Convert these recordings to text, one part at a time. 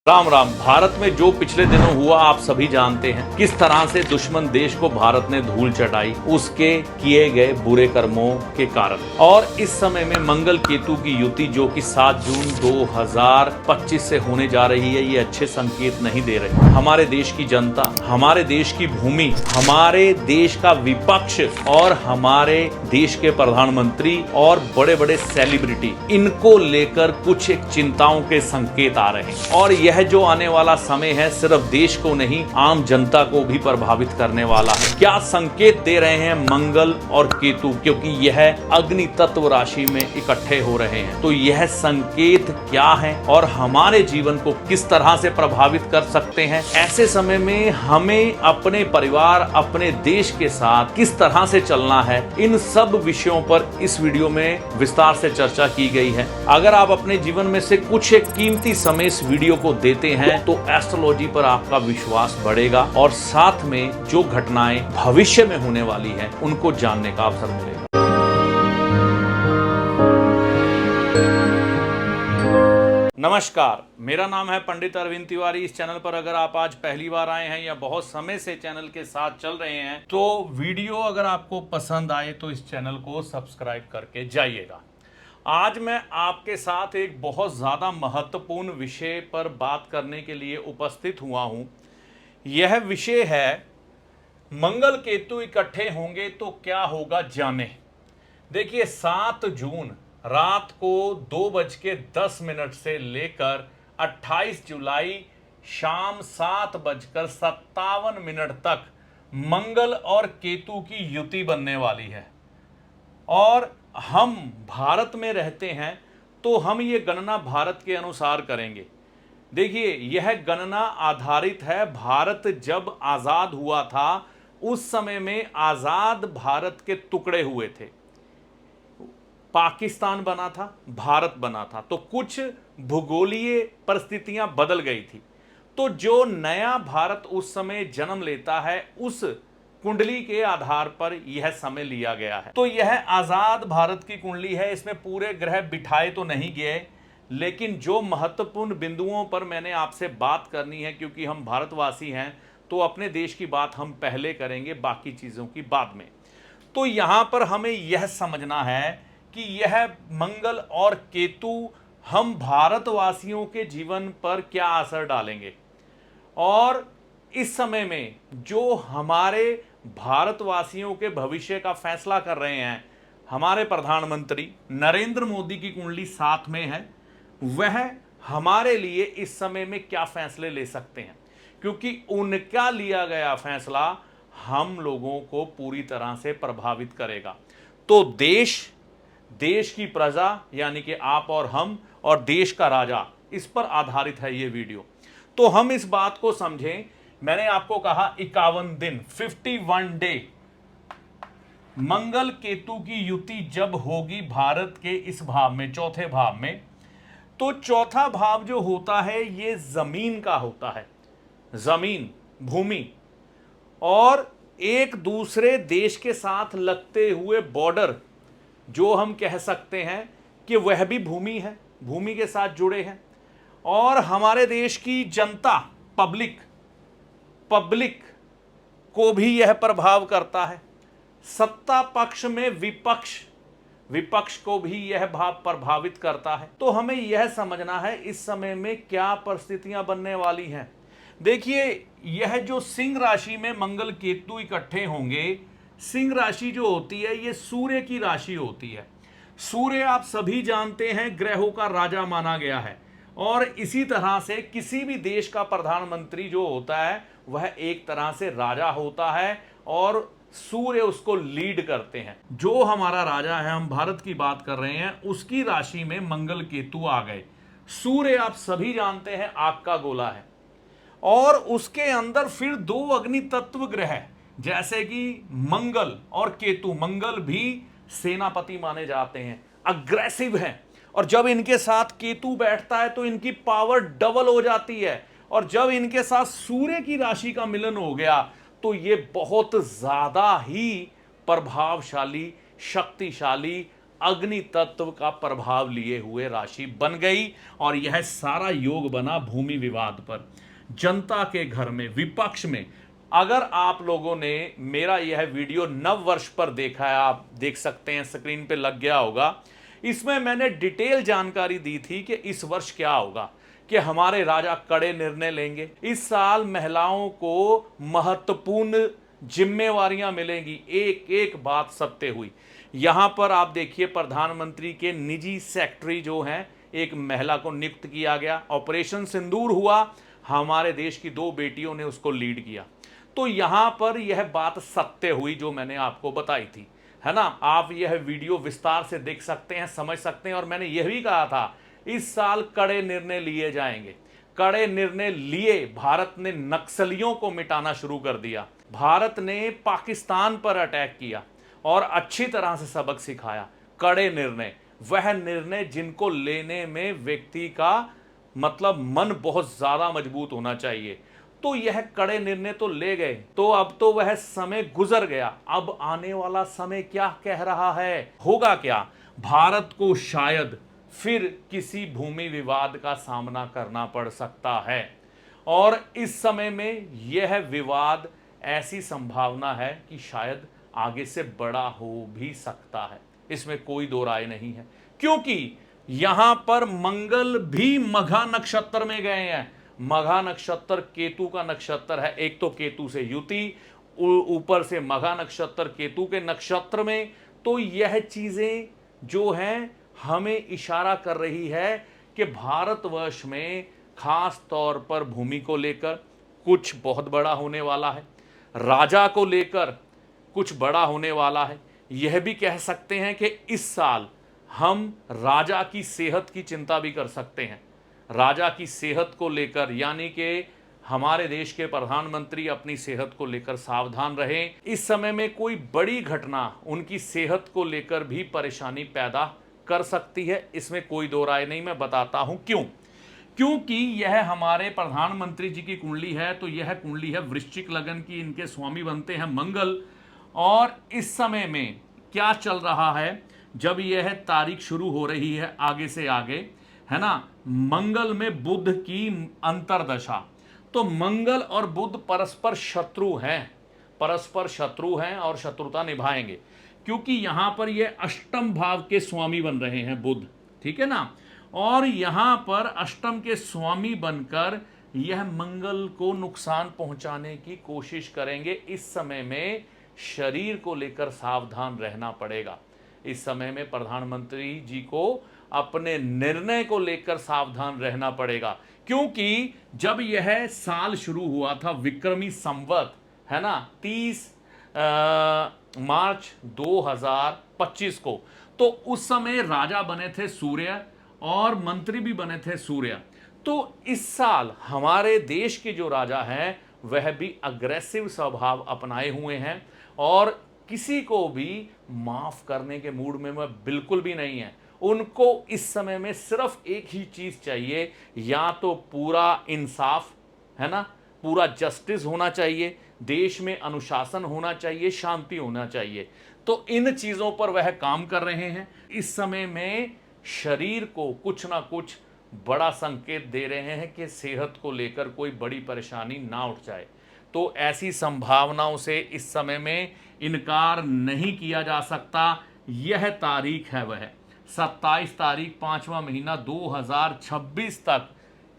राम राम। भारत में जो पिछले दिनों हुआ आप सभी जानते हैं। किस तरह से दुश्मन देश को भारत ने धूल चटाई उसके किए गए बुरे कर्मों के कारण। और इस समय में मंगल केतु की युति जो कि 7 जून 2025 से होने जा रही है, ये अच्छे संकेत नहीं दे रहे। हमारे देश की जनता, हमारे देश की भूमि, हमारे देश का विपक्ष और हमारे देश के प्रधानमंत्री और बड़े बड़े सेलिब्रिटी, इनको लेकर कुछ एक चिंताओं के संकेत आ रहे हैं। और यह जो आने वाला समय है सिर्फ देश को नहीं, आम जनता को भी प्रभावित करने वाला है। क्या संकेत दे रहे हैं मंगल और केतु, क्योंकि यह अग्नि तत्व राशि में इकट्ठे हो रहे हैं। तो यह संकेत क्या है और हमारे जीवन को किस तरह से प्रभावित कर सकते हैं। ऐसे समय में हमें अपने परिवार, अपने देश के साथ किस तरह से चलना है, इन सब विषयों पर इस वीडियो में विस्तार से चर्चा की गई है। अगर आप अपने जीवन में से कुछ एक कीमती समय इस वीडियो को देते हैं तो एस्ट्रोलॉजी पर आपका विश्वास बढ़ेगा और साथ में जो घटनाएं भविष्य में होने वाली हैं उनको जानने का अवसर मिलेगा। नमस्कार, मेरा नाम है पंडित अरविंद तिवारी। इस चैनल पर अगर आप आज पहली बार आए हैं या बहुत समय से चैनल के साथ चल रहे हैं तो वीडियो अगर आपको पसंद आए तो इस चैनल को सब्सक्राइब करके जाइएगा। आज मैं आपके साथ एक बहुत ज़्यादा महत्वपूर्ण विषय पर बात करने के लिए उपस्थित हुआ हूं। यह विषय है मंगल केतु इकट्ठे होंगे तो क्या होगा, जाने। देखिए, 7 जून रात को 2:10 से लेकर 28 जुलाई शाम 7:57 तक मंगल और केतु की युति बनने वाली है। और हम भारत में रहते हैं तो हम ये गणना भारत के अनुसार करेंगे। देखिए, यह गणना आधारित है, भारत जब आज़ाद हुआ था उस समय में आज़ाद भारत के टुकड़े हुए थे। पाकिस्तान बना था, भारत बना था, तो कुछ भूगोलीय परिस्थितियां बदल गई थी। तो जो नया भारत उस समय जन्म लेता है उस कुंडली के आधार पर यह समय लिया गया है। तो यह आजाद भारत की कुंडली है। इसमें पूरे ग्रह बिठाए तो नहीं गए, लेकिन जो महत्वपूर्ण बिंदुओं पर मैंने आपसे बात करनी है, क्योंकि हम भारतवासी हैं तो अपने देश की बात हम पहले करेंगे, बाकी चीजों की बाद में। तो यहां पर हमें यह समझना है कि यह मंगल और केतु हम भारतवासियों के जीवन पर क्या असर डालेंगे। और इस समय में जो हमारे भारतवासियों के भविष्य का फैसला कर रहे हैं, हमारे प्रधानमंत्री नरेंद्र मोदी की कुंडली साथ में है, वह हमारे लिए इस समय में क्या फैसले ले सकते हैं, क्योंकि उनका लिया गया फैसला हम लोगों को पूरी तरह से प्रभावित करेगा। तो देश की प्रजा यानी कि आप और हम और देश का राजा, इस पर आधारित है ये वीडियो। तो हम इस बात को समझें। मैंने आपको कहा 51 दिन 51 डे मंगल केतु की युति जब होगी भारत के इस भाव में, चौथे भाव में, तो चौथा भाव जो होता है ये जमीन का होता है, जमीन, भूमि, और एक दूसरे देश के साथ लगते हुए बॉर्डर, जो हम कह सकते हैं कि वह भी भूमि है, भूमि के साथ जुड़े हैं। और हमारे देश की जनता, पब्लिक को भी यह प्रभाव करता है। सत्ता पक्ष में विपक्ष को भी यह भाव प्रभावित करता है। तो हमें यह समझना है इस समय में क्या परिस्थितियां बनने वाली हैं। देखिए, यह जो सिंह राशि में मंगल केतु इकट्ठे होंगे, सिंह राशि जो होती है ये सूर्य की राशि होती है। सूर्य आप सभी जानते हैं ग्रहों का राजा माना गया है। और इसी तरह से किसी भी देश का प्रधानमंत्री जो होता है वह एक तरह से राजा होता है और सूर्य उसको लीड करते हैं। जो हमारा राजा है, हम भारत की बात कर रहे हैं, उसकी राशि में मंगल केतु आ गए। सूर्य आप सभी जानते हैं आग का गोला है, और उसके अंदर फिर 2 अग्नि तत्व ग्रह जैसे कि मंगल और केतु। मंगल भी सेनापति माने जाते हैं, अग्रेसिव हैं, और जब इनके साथ केतु बैठता है तो इनकी पावर डबल हो जाती है। और जब इनके साथ सूर्य की राशि का मिलन हो गया तो ये बहुत ज्यादा ही प्रभावशाली, शक्तिशाली, अग्नि तत्व का प्रभाव लिए हुए राशि बन गई और यह सारा योग बना भूमि विवाद पर। जनता के घर में, विपक्ष में, अगर आप लोगों ने मेरा यह वीडियो नव वर्ष पर देखा है, आप देख सकते हैं स्क्रीन पे लग गया होगा, इसमें मैंने डिटेल जानकारी दी थी कि इस वर्ष क्या होगा, कि हमारे राजा कड़े निर्णय लेंगे। इस साल महिलाओं को महत्वपूर्ण जिम्मेवारियां मिलेंगी। एक एक बात सत्य हुई। यहां पर आप देखिए, प्रधानमंत्री के निजी सेक्रेटरी जो हैं, एक महिला को नियुक्त किया गया। ऑपरेशन सिंदूर हुआ, हमारे देश की 2 बेटियों ने उसको लीड किया। तो यहां पर यह बात सत्य हुई जो मैंने आपको बताई थी, है ना। आप यह वीडियो विस्तार से देख सकते हैं, समझ सकते हैं। और मैंने यह भी कहा था, इस साल कड़े निर्णय लिए जाएंगे। कड़े निर्णय लिए। भारत ने नक्सलियों को मिटाना शुरू कर दिया। भारत ने पाकिस्तान पर अटैक किया और अच्छी तरह से सबक सिखाया। कड़े निर्णय, वह निर्णय जिनको लेने में व्यक्ति का मतलब मन बहुत ज्यादा मजबूत होना चाहिए। तो यह कड़े निर्णय तो ले गए, तो अब तो वह समय गुजर गया। अब आने वाला समय क्या कह रहा है, होगा क्या? भारत को शायद फिर किसी भूमि विवाद का सामना करना पड़ सकता है। और इस समय में यह विवाद, ऐसी संभावना है कि शायद आगे से बड़ा हो भी सकता है। इसमें कोई दो राय नहीं है, क्योंकि यहां पर मंगल भी मघा नक्षत्र में गए हैं। मघा नक्षत्र केतु का नक्षत्र है। एक तो केतु से युति, ऊपर से मघा नक्षत्र केतु के नक्षत्र में। तो यह चीजें जो हैं हमें इशारा कर रही है कि भारतवर्ष में खास तौर पर भूमि को लेकर कुछ बहुत बड़ा होने वाला है। राजा को लेकर कुछ बड़ा होने वाला है। यह भी कह सकते हैं कि इस साल हम राजा की सेहत की चिंता भी कर सकते हैं। राजा की सेहत को लेकर, यानी कि हमारे देश के प्रधानमंत्री अपनी सेहत को लेकर सावधान रहें। इस समय में कोई बड़ी घटना उनकी सेहत को लेकर भी परेशानी पैदा कर सकती है, इसमें कोई दो राय नहीं। मैं बताता हूं क्यों। क्योंकि यह हमारे प्रधानमंत्री जी की कुंडली है। तो यह कुंडली है वृश्चिक लगन की, इनके स्वामी बनते हैं मंगल। और इस समय में क्या चल रहा है, जब यह तारीख शुरू हो रही है आगे से आगे, है ना, मंगल में बुध की अंतरदशा। तो मंगल और बुध परस्पर शत्रु हैं, परस्पर शत्रु हैं और शत्रुता निभाएंगे, क्योंकि यहां पर ये अष्टम भाव के स्वामी बन रहे हैं बुध, ठीक है ना। और यहां पर अष्टम के स्वामी बनकर यह मंगल को नुकसान पहुंचाने की कोशिश करेंगे। इस समय में शरीर को लेकर सावधान रहना पड़ेगा। इस समय में प्रधानमंत्री जी को अपने निर्णय को लेकर सावधान रहना पड़ेगा, क्योंकि जब यह साल शुरू हुआ था विक्रमी संवत, है ना, 30 मार्च 2025 को, तो उस समय राजा बने थे सूर्य और मंत्री भी बने थे सूर्य। तो इस साल हमारे देश के जो राजा हैं वह भी अग्रेसिव स्वभाव अपनाए हुए हैं और किसी को भी माफ करने के मूड में वह बिल्कुल भी नहीं है। उनको इस समय में सिर्फ एक ही चीज चाहिए, या तो पूरा इंसाफ, है ना, पूरा जस्टिस होना चाहिए, देश में अनुशासन होना चाहिए, शांति होना चाहिए। तो इन चीजों पर वह काम कर रहे हैं। इस समय में शरीर को कुछ ना कुछ बड़ा संकेत दे रहे हैं कि सेहत को लेकर कोई बड़ी परेशानी ना उठ जाए। तो ऐसी संभावनाओं से इस समय में इनकार नहीं किया जा सकता। यह तारीख है वह 27 तारीख 5वां महीना 2026 तक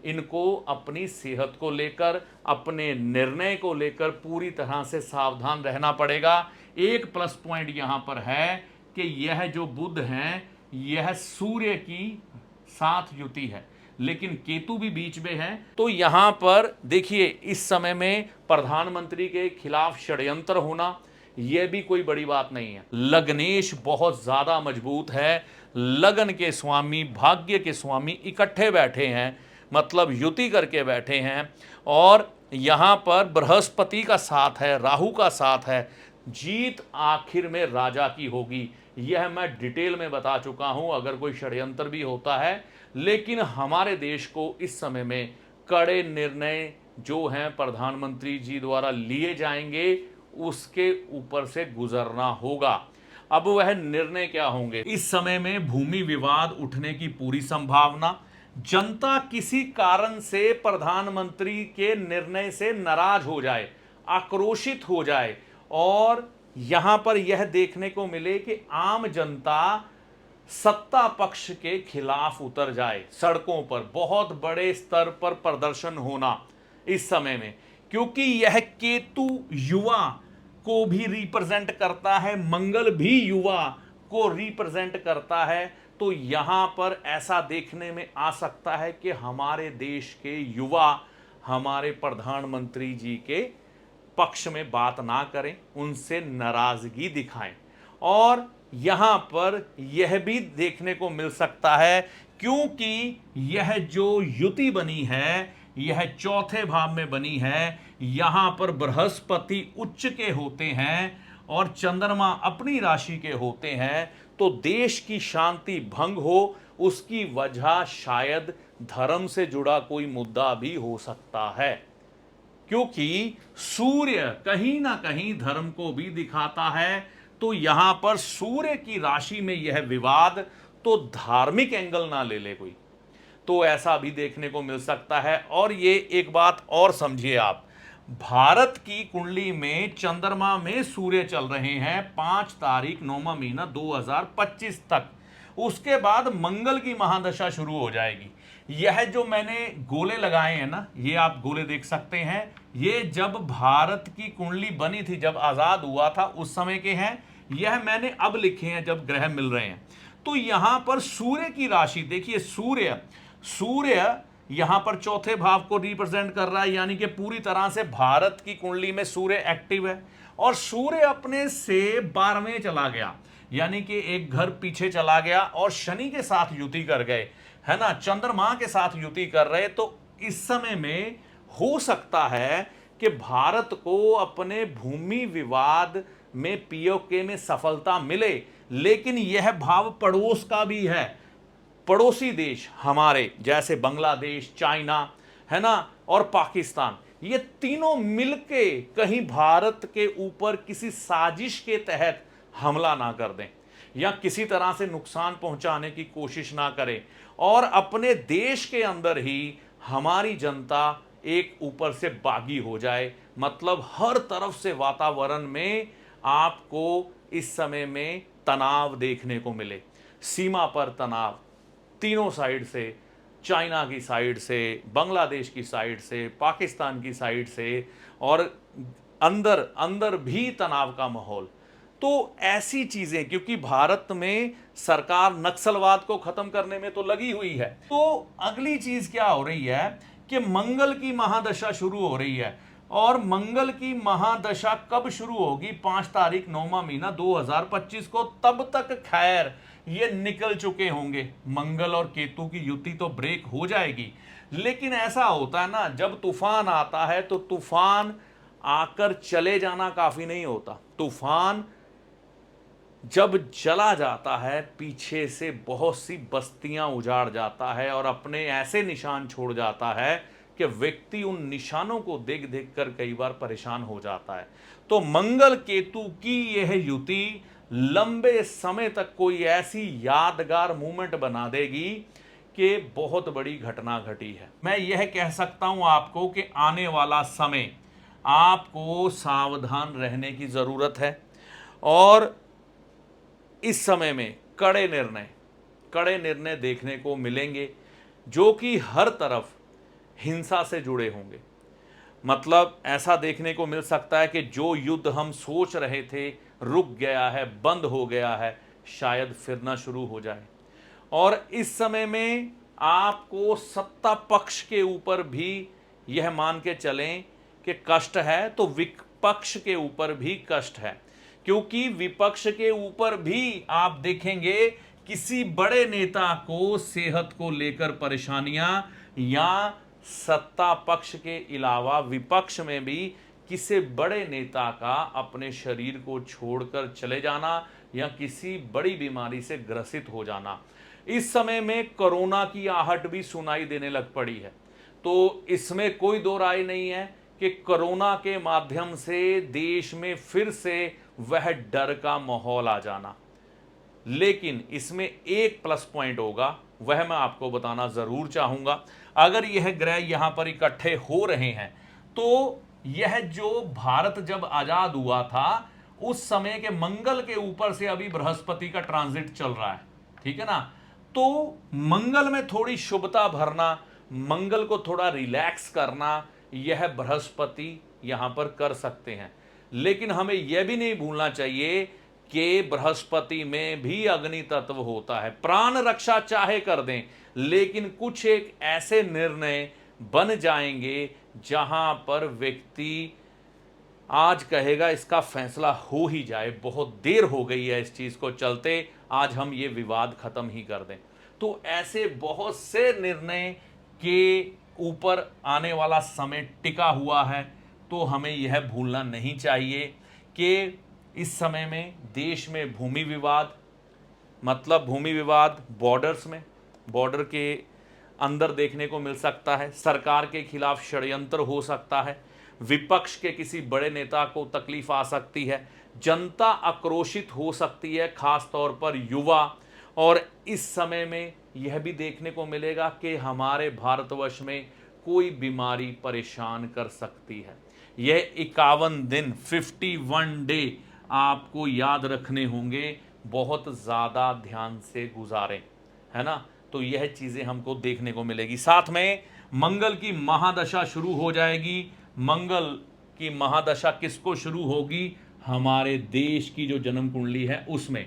इनको अपनी सेहत को लेकर, अपने निर्णय को लेकर पूरी तरह से सावधान रहना पड़ेगा। एक प्लस पॉइंट यहां पर है कि यह जो बुध हैं यह सूर्य की साथ युति है, लेकिन केतु भी बीच में है। तो यहां पर देखिए, इस समय में प्रधानमंत्री के खिलाफ षड्यंत्र होना यह भी कोई बड़ी बात नहीं है। लग्नेश बहुत ज्यादा मजबूत है। लगन के स्वामी, भाग्य के स्वामी इकट्ठे बैठे हैं, मतलब युति करके बैठे हैं। और यहां पर बृहस्पति का साथ है, राहु का साथ है। जीत आखिर में राजा की होगी, यह मैं डिटेल में बता चुका हूं। अगर कोई षड्यंत्र भी होता है, लेकिन हमारे देश को इस समय में कड़े निर्णय जो हैं प्रधानमंत्री जी द्वारा लिए जाएंगे, उसके ऊपर से गुजरना होगा। अब वह निर्णय क्या होंगे। इस समय में भूमि विवाद उठने की पूरी संभावना, जनता किसी कारण से प्रधानमंत्री के निर्णय से नाराज हो जाए, आक्रोशित हो जाए और यहां पर यह देखने को मिले कि आम जनता सत्ता पक्ष के खिलाफ उतर जाए, सड़कों पर बहुत बड़े स्तर पर प्रदर्शन होना इस समय में, क्योंकि यह केतु युवा को भी रिप्रेजेंट करता है, मंगल भी युवा को रिप्रेजेंट करता है। तो यहां पर ऐसा देखने में आ सकता है कि हमारे देश के युवा हमारे प्रधानमंत्री जी के पक्ष में बात ना करें, उनसे नाराजगी दिखाएं। और यहां पर यह भी देखने को मिल सकता है, क्योंकि यह जो युति बनी है यह चौथे भाव में बनी है, यहां पर बृहस्पति उच्च के होते हैं और चंद्रमा अपनी राशि के होते हैं, तो देश की शांति भंग हो उसकी वजह शायद धर्म से जुड़ा कोई मुद्दा भी हो सकता है, क्योंकि सूर्य कहीं ना कहीं धर्म को भी दिखाता है। तो यहां पर सूर्य की राशि में यह विवाद तो धार्मिक एंगल ना ले ले कोई, तो ऐसा भी देखने को मिल सकता है। और ये एक बात और समझिए आप, भारत की कुंडली में चंद्रमा में सूर्य चल रहे हैं 5 तारीख 9वां महीना 2025 तक, उसके बाद मंगल की महादशा शुरू हो जाएगी। यह जो मैंने गोले लगाए हैं ना, ये आप गोले देख सकते हैं, ये जब भारत की कुंडली बनी थी, जब आजाद हुआ था उस समय के हैं। यह मैंने अब लिखे हैं जब ग्रह मिल रहे हैं। तो यहां पर सूर्य की राशि देखिए, सूर्य यहां पर चौथे भाव को रिप्रेजेंट कर रहा है, यानी कि पूरी तरह से भारत की कुंडली में सूर्य एक्टिव है। और सूर्य अपने से 12वें चला गया, यानी कि एक घर पीछे चला गया और शनि के साथ युति कर गए, है ना, चंद्रमा के साथ युति कर रहे। तो इस समय में हो सकता है कि भारत को अपने भूमि विवाद में पीओके में सफलता मिले, लेकिन यह भाव पड़ोस का भी है, पड़ोसी देश हमारे जैसे बांग्लादेश, चाइना, है ना, और पाकिस्तान, ये तीनों मिलके कहीं भारत के ऊपर किसी साजिश के तहत हमला ना कर दें या किसी तरह से नुकसान पहुंचाने की कोशिश ना करें, और अपने देश के अंदर ही हमारी जनता एक ऊपर से बागी हो जाए। मतलब हर तरफ से वातावरण में आपको इस समय में तनाव देखने को मिले, सीमा पर तनाव तीनों साइड से, चाइना की साइड से, बांग्लादेश की साइड से, पाकिस्तान की साइड से, और अंदर अंदर भी तनाव का माहौल। तो ऐसी चीजें, क्योंकि भारत में सरकार नक्सलवाद को खत्म करने में तो लगी हुई है। तो अगली चीज क्या हो रही है कि मंगल की महादशा शुरू हो रही है, और मंगल की महादशा कब शुरू होगी, 5 तारीख 9वां महीना 2025 को। तब तक खैर ये निकल चुके होंगे, मंगल और केतु की युति तो ब्रेक हो जाएगी। लेकिन ऐसा होता है ना, जब तूफान आता है तो तूफान आकर चले जाना काफी नहीं होता, तूफान जब चला जाता है पीछे से बहुत सी बस्तियां उजाड़ जाता है और अपने ऐसे निशान छोड़ जाता है कि व्यक्ति उन निशानों को देख देख कर कई बार परेशान हो जाता है। तो मंगल केतु की यह युति लंबे समय तक कोई ऐसी यादगार मूवमेंट बना देगी कि बहुत बड़ी घटना घटी है। मैं यह कह सकता हूं आपको कि आने वाला समय आपको सावधान रहने की जरूरत है, और इस समय में कड़े निर्णय देखने को मिलेंगे, जो कि हर तरफ हिंसा से जुड़े होंगे। मतलब ऐसा देखने को मिल सकता है कि जो युद्ध हम सोच रहे थे रुक गया है, बंद हो गया है, शायद फिर ना शुरू हो जाए। और इस समय में आपको सत्ता पक्ष के ऊपर भी यह मान के चलें कि कष्ट है, तो विपक्ष के ऊपर भी कष्ट है, क्योंकि विपक्ष के ऊपर भी आप देखेंगे किसी बड़े नेता को सेहत को लेकर परेशानियां, या सत्ता पक्ष के अलावा विपक्ष में भी किसी बड़े नेता का अपने शरीर को छोड़कर चले जाना या किसी बड़ी बीमारी से ग्रसित हो जाना। इस समय में कोरोना की आहट भी सुनाई देने लग पड़ी है। तो इसमें कोई दो राय नहीं है कि कोरोना के माध्यम से देश में फिर से वह डर का माहौल आ जाना। लेकिन इसमें एक प्लस पॉइंट होगा, वह मैं आपको बताना जरूर चाहूंगा। अगर यह ग्रह यहां पर इकट्ठे हो रहे हैं तो यह जो भारत जब आजाद हुआ था उस समय के मंगल के ऊपर से अभी बृहस्पति का ट्रांजिट चल रहा है, ठीक है ना। तो मंगल में थोड़ी शुभता भरना, मंगल को थोड़ा रिलैक्स करना, यह बृहस्पति यहां पर कर सकते हैं। लेकिन हमें यह भी नहीं भूलना चाहिए कि बृहस्पति में भी अग्नि तत्व होता है। प्राण रक्षा चाहे कर दें, लेकिन कुछ एक ऐसे निर्णय बन जाएंगे जहां पर व्यक्ति आज कहेगा इसका फैसला हो ही जाए, बहुत देर हो गई है इस चीज को चलते, आज हम ये विवाद खत्म ही कर दें। तो ऐसे बहुत से निर्णय के ऊपर आने वाला समय टिका हुआ है। तो हमें यह भूलना नहीं चाहिए कि इस समय में देश में भूमि विवाद, मतलब भूमि विवाद बॉर्डर्स में, बॉर्डर के अंदर देखने को मिल सकता है। सरकार के खिलाफ षड्यंत्र हो सकता है, विपक्ष के किसी बड़े नेता को तकलीफ आ सकती है, जनता आक्रोशित हो सकती है, खास तौर पर युवा। और इस समय में यह भी देखने को मिलेगा कि हमारे भारतवर्ष में कोई बीमारी परेशान कर सकती है। यह 51 दिन 51 डे आपको याद रखने होंगे, बहुत ज़्यादा ध्यान से गुजारें, है ना। तो यह चीज़ें हमको देखने को मिलेगी। साथ में मंगल की महादशा शुरू हो जाएगी। मंगल की महादशा किसको शुरू होगी? हमारे देश की जो जन्म कुंडली है उसमें।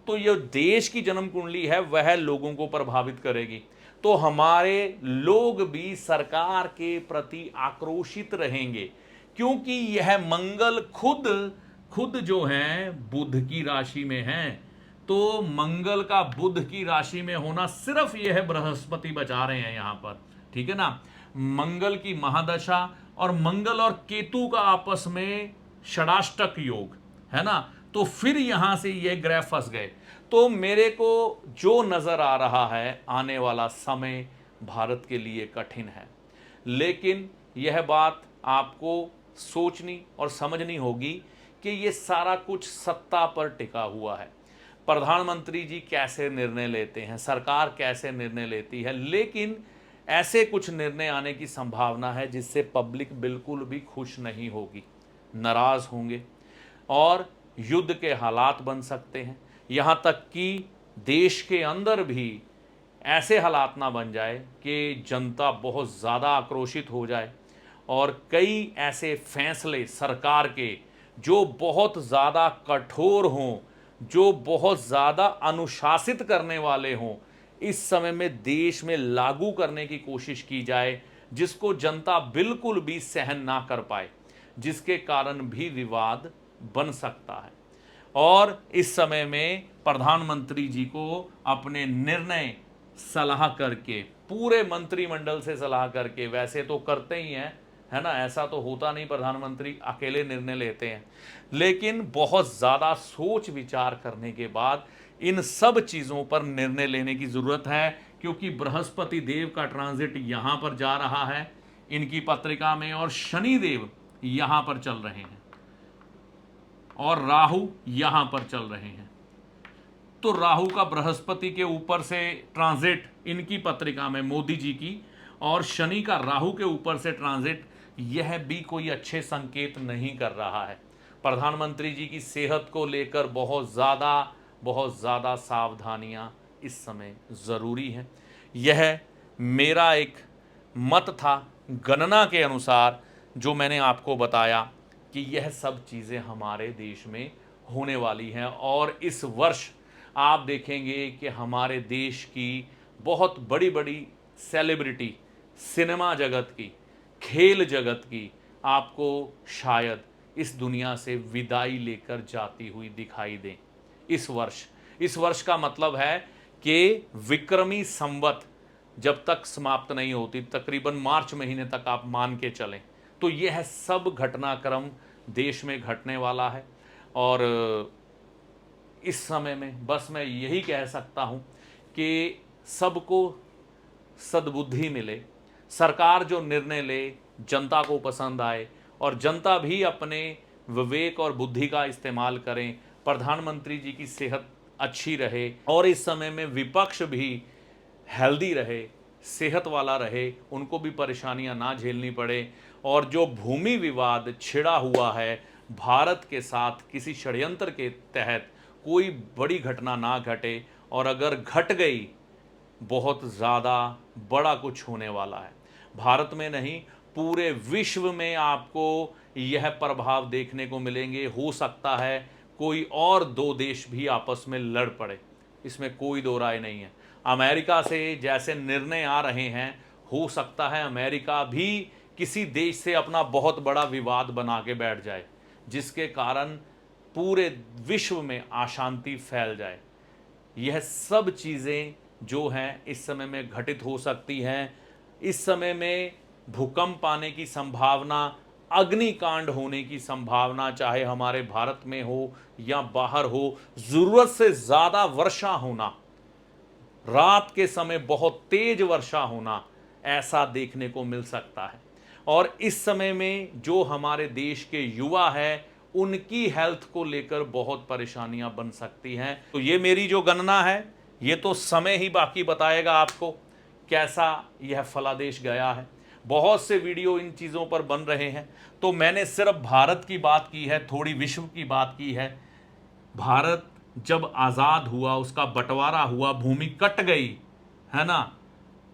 तो ये देश की जन्म कुंडली है वह लोगों को प्रभावित करेगी। तो हमारे लोग भी सरकार के प्रति आक्रोशित रहेंगे, क्योंकि यह मंगल खुद जो है बुध की राशि में है। तो मंगल का बुध की राशि में होना सिर्फ यह बृहस्पति बचा रहे हैं यहां पर, ठीक है ना। मंगल की महादशा और मंगल और केतु का आपस में षडाष्टक योग है ना। तो फिर यहां से ये ग्रह फंस गए। तो मेरे को जो नजर आ रहा है आने वाला समय भारत के लिए कठिन है, लेकिन यह बात आपको सोचनी और समझनी होगी कि ये सारा कुछ सत्ता पर टिका हुआ है। प्रधानमंत्री जी कैसे निर्णय लेते हैं, सरकार कैसे निर्णय लेती है, लेकिन ऐसे कुछ निर्णय आने की संभावना है जिससे पब्लिक बिल्कुल भी खुश नहीं होगी, नाराज होंगे और युद्ध के हालात बन सकते हैं। यहां तक कि देश के अंदर भी ऐसे हालात ना बन जाए कि जनता बहुत ज़्यादा आक्रोशित हो जाए और कई ऐसे फैसले सरकार के जो बहुत ज़्यादा कठोर हों, जो बहुत ज़्यादा अनुशासित करने वाले हों, इस समय में देश में लागू करने की कोशिश की जाए, जिसको जनता बिल्कुल भी सहन ना कर पाए, जिसके कारण भी विवाद बन सकता है। और इस समय में प्रधानमंत्री जी को अपने निर्णय सलाह करके, पूरे मंत्रिमंडल से सलाह करके, वैसे तो करते ही हैं, है ना, ऐसा तो होता नहीं प्रधानमंत्री अकेले निर्णय लेते हैं, लेकिन बहुत ज़्यादा सोच विचार करने के बाद इन सब चीज़ों पर निर्णय लेने की ज़रूरत है। क्योंकि बृहस्पति देव का ट्रांजिट यहाँ पर जा रहा है इनकी पत्रिका में, और शनि देव यहाँ पर चल रहे हैं और राहु यहाँ पर चल रहे हैं। तो राहु का बृहस्पति के ऊपर से ट्रांजिट इनकी पत्रिका में मोदी जी की, और शनि का राहु के ऊपर से ट्रांजिट, यह भी कोई अच्छे संकेत नहीं कर रहा है। प्रधानमंत्री जी की सेहत को लेकर बहुत ज़्यादा सावधानियां इस समय ज़रूरी हैं। यह मेरा एक मत था गणना के अनुसार, जो मैंने आपको बताया कि यह सब चीज़ें हमारे देश में होने वाली हैं। और इस वर्ष आप देखेंगे कि हमारे देश की बहुत बड़ी बड़ी सेलिब्रिटी, सिनेमा जगत की, खेल जगत की, आपको शायद इस दुनिया से विदाई लेकर जाती हुई दिखाई दें इस वर्ष का मतलब है कि विक्रमी संवत जब तक समाप्त नहीं होती, तकरीबन मार्च महीने तक आप मान के चलें, तो यह सब घटनाक्रम देश में घटने वाला है। और इस समय में बस मैं यही कह सकता हूं कि सबको सद्बुद्धि मिले, सरकार जो निर्णय ले जनता को पसंद आए, और जनता भी अपने विवेक और बुद्धि का इस्तेमाल करें, प्रधानमंत्री जी की सेहत अच्छी रहे और इस समय में विपक्ष भी हेल्दी रहे, सेहत वाला रहे, उनको भी परेशानियां ना झेलनी पड़े। और जो भूमि विवाद छिड़ा हुआ है भारत के साथ किसी षड्यंत्र के तहत, कोई बड़ी घटना ना घटे, और अगर घट गई बहुत ज़्यादा बड़ा कुछ होने वाला है। भारत में नहीं, पूरे विश्व में आपको यह प्रभाव देखने को मिलेंगे। हो सकता है कोई और दो देश भी आपस में लड़ पड़े, इसमें कोई दो राय नहीं है। अमेरिका से जैसे निर्णय आ रहे हैं, हो सकता है अमेरिका भी किसी देश से अपना बहुत बड़ा विवाद बना के बैठ जाए, जिसके कारण पूरे विश्व में अशांति फैल जाए। यह सब चीज़ें जो हैं इस समय में घटित हो सकती हैं। इस समय में भूकंप आने की संभावना, अग्निकांड होने की संभावना, चाहे हमारे भारत में हो या बाहर हो, ज़रूरत से ज़्यादा वर्षा होना, रात के समय बहुत तेज वर्षा होना, ऐसा देखने को मिल सकता है। और इस समय में जो हमारे देश के युवा हैं, उनकी हेल्थ को लेकर बहुत परेशानियां बन सकती हैं। तो ये मेरी जो गणना है, ये तो समय ही बाकी बताएगा आपको कैसा यह फलादेश गया है। बहुत से वीडियो इन चीज़ों पर बन रहे हैं, तो मैंने सिर्फ भारत की बात की है, थोड़ी विश्व की बात की है। भारत जब आज़ाद हुआ, उसका बंटवारा हुआ, भूमि कट गई है ना,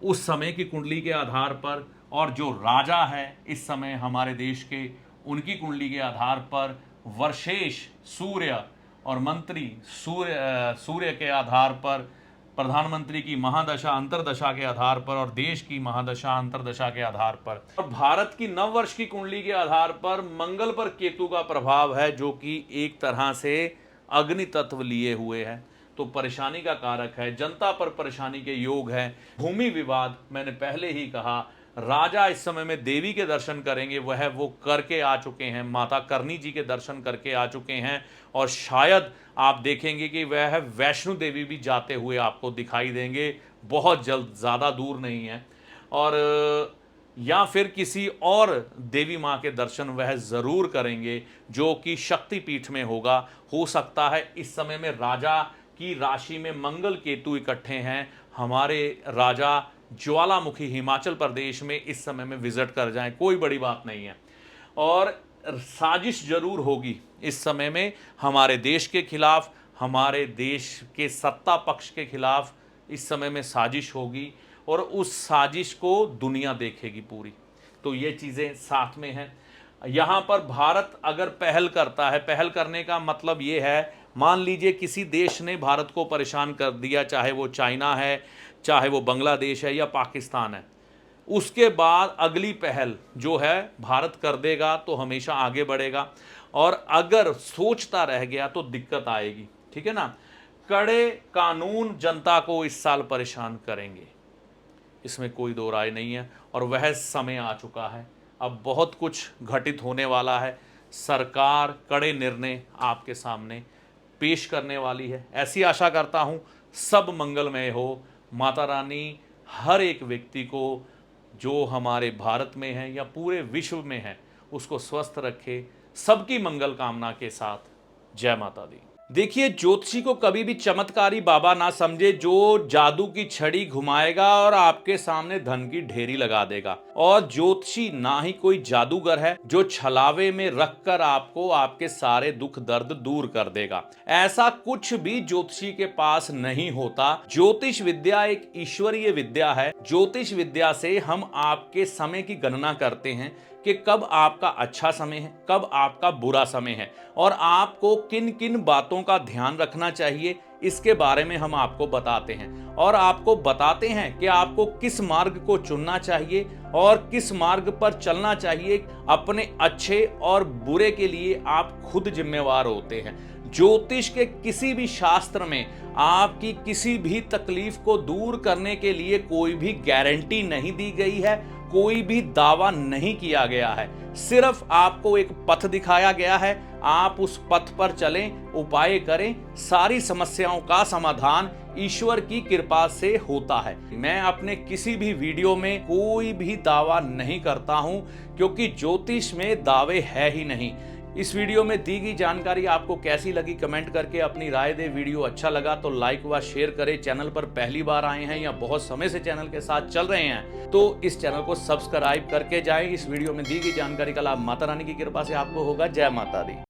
उस समय की कुंडली के आधार पर, और जो राजा है इस समय हमारे देश के, उनकी कुंडली के आधार पर, वर्षेश सूर्य और मंत्री सूर्य के आधार पर, प्रधानमंत्री की महादशा अंतरदशा के आधार पर, और देश की महादशा अंतरदशा के आधार पर, और भारत की नववर्ष की कुंडली के आधार पर मंगल पर केतु का प्रभाव है, जो कि एक तरह से अग्नि तत्व लिए हुए है, तो परेशानी का कारक है। जनता पर परेशानी के योग है। भूमि विवाद, मैंने पहले ही कहा, राजा इस समय में देवी के दर्शन करेंगे, वह वो करके आ चुके हैं, माता करनी जी के दर्शन करके आ चुके हैं, और शायद आप देखेंगे कि वह वैष्णो देवी भी जाते हुए आपको दिखाई देंगे बहुत जल्द, ज़्यादा दूर नहीं है। और या फिर किसी और देवी माँ के दर्शन वह ज़रूर करेंगे, जो कि शक्तिपीठ में होगा। हो सकता है इस समय में राजा की राशि में मंगल केतु इकट्ठे हैं, हमारे राजा ज्वालामुखी हिमाचल प्रदेश में इस समय में विजिट कर जाएं, कोई बड़ी बात नहीं है। और साजिश जरूर होगी इस समय में हमारे देश के खिलाफ, हमारे देश के सत्ता पक्ष के खिलाफ इस समय में साजिश होगी, और उस साजिश को दुनिया देखेगी पूरी। तो ये चीज़ें साथ में हैं। यहाँ पर भारत अगर पहल करता है, पहल करने का मतलब ये है, मान लीजिए किसी देश ने भारत को परेशान कर दिया, चाहे वो चाइना है, चाहे वो बांग्लादेश है या पाकिस्तान है, उसके बाद अगली पहल जो है भारत कर देगा तो हमेशा आगे बढ़ेगा, और अगर सोचता रह गया तो दिक्कत आएगी। ठीक है ना। कड़े कानून जनता को इस साल परेशान करेंगे, इसमें कोई दो राय नहीं है, और वह समय आ चुका है। अब बहुत कुछ घटित होने वाला है। सरकार कड़े निर्णय आपके सामने पेश करने वाली है। ऐसी आशा करता हूँ सब मंगलमय हो। माता रानी हर एक व्यक्ति को जो हमारे भारत में है या पूरे विश्व में है, उसको स्वस्थ रखे। सबकी मंगल कामना के साथ, जय माता दी। देखिए, ज्योतिषी को कभी भी चमत्कारी बाबा ना समझे, जो जादू की छड़ी घुमाएगा और आपके सामने धन की ढेरी लगा देगा। और ज्योतिषी ना ही कोई जादूगर है जो छलावे में रखकर आपको आपके सारे दुख दर्द दूर कर देगा। ऐसा कुछ भी ज्योतिषी के पास नहीं होता। ज्योतिष विद्या एक ईश्वरीय विद्या है। ज्योतिष विद्या से हम आपके समय की गणना करते हैं कि कब आपका अच्छा समय है, कब आपका बुरा समय है, और आपको किन किन बातों का ध्यान रखना चाहिए, इसके बारे में हम आपको बताते हैं। और आपको बताते हैं कि आपको किस मार्ग को चुनना चाहिए और किस मार्ग पर चलना चाहिए। अपने अच्छे और बुरे के लिए आप खुद जिम्मेवार होते हैं। ज्योतिष के किसी भी शास्त्र में आपकी किसी भी तकलीफ को दूर करने के लिए कोई भी गारंटी नहीं दी गई है, कोई भी दावा नहीं किया गया है। सिर्फ आपको एक पथ दिखाया गया है, आप उस पथ पर चलें, उपाय करें। सारी समस्याओं का समाधान ईश्वर की कृपा से होता है। मैं अपने किसी भी वीडियो में कोई भी दावा नहीं करता हूं, क्योंकि ज्योतिष में दावे है ही नहीं। इस वीडियो में दी गई जानकारी आपको कैसी लगी कमेंट करके अपनी राय दें। वीडियो अच्छा लगा तो लाइक व शेयर करें। चैनल पर पहली बार आए हैं या बहुत समय से चैनल के साथ चल रहे हैं तो इस चैनल को सब्सक्राइब करके जाएं। इस वीडियो में दी गई जानकारी का लाभ माता रानी की कृपा से आपको होगा। जय माता दी।